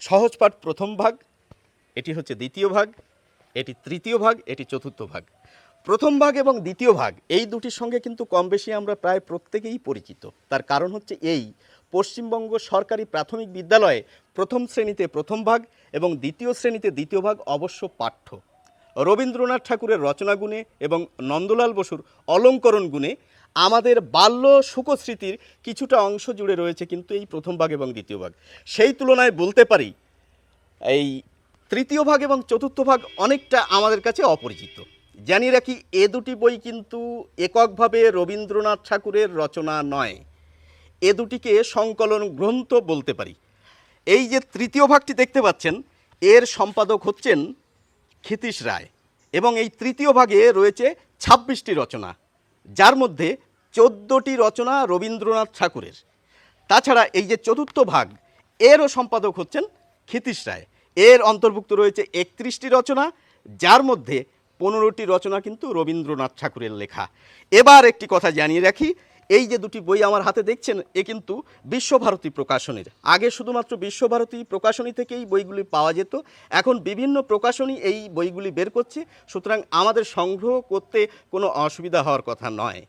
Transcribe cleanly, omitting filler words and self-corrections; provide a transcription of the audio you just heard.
সহজপাঠ প্রথম ভাগ, এটি হচ্ছে দ্বিতীয় ভাগ, এটি তৃতীয় ভাগ, এটি চতুর্থ ভাগ। প্রথম ভাগ এবং দ্বিতীয় ভাগ এই দুটির সঙ্গে কিন্তু কম বেশি আমরা প্রায় প্রত্যেকেই পরিচিত। তার কারণ হচ্ছে এই, পশ্চিমবঙ্গ সরকারি প্রাথমিক বিদ্যালয়ে প্রথম শ্রেণীতে প্রথম ভাগ এবং দ্বিতীয় শ্রেণীতে দ্বিতীয় ভাগ অবশ্য পাঠ্য। রবীন্দ্রনাথ ঠাকুরের রচনাগুণে এবং নন্দলাল বসুর অলঙ্করণ গুণে আমাদের বাল্য সুখস্মৃতির কিছুটা অংশ জুড়ে রয়েছে কিন্তু এই প্রথম ভাগ এবং দ্বিতীয় ভাগ। সেই তুলনায় বলতে পারি এই তৃতীয় ভাগ এবং চতুর্থ ভাগ অনেকটা আমাদের কাছে অপরিচিত। জানিয়ে রাখি, এ দুটি বই কিন্তু এককভাবে রবীন্দ্রনাথ ঠাকুরের রচনা নয়, এ দুটিকে সংকলন গ্রন্থ বলতে পারি। এই যে তৃতীয় ভাগটি দেখতে পাচ্ছেন, এর সম্পাদক হচ্ছেন ক্ষিতীশ রায় এবং এই তৃতীয় ভাগে রয়েছে ২৬টি রচনা, যার মধ্যে ১৪টি রচনা রবীন্দ্রনাথ ঠাকুরের। তাছাড়া এই যে চতুর্থ ভাগ, এরও সম্পাদক হচ্ছেন ক্ষিতীশ রায়। এর অন্তর্ভুক্ত রয়েছে ৩১টি রচনা, যার মধ্যে ১৫টি রচনা কিন্তু রবীন্দ্রনাথ ঠাকুরের লেখা। এবার একটি কথা জানিয়ে রাখি, এই যে দুটি বই আমার হাতে দেখছেন, এ কিন্তু বিশ্বভারতী প্রকাশনীর। আগে শুধুমাত্র বিশ্বভারতী প্রকাশনী থেকেই বইগুলি পাওয়া যেত, এখন বিভিন্ন প্রকাশনী এই বইগুলি বের করছে, সুতরাং আমাদের সংগ্রহ করতে কোনো অসুবিধা হওয়ার কথা নয়।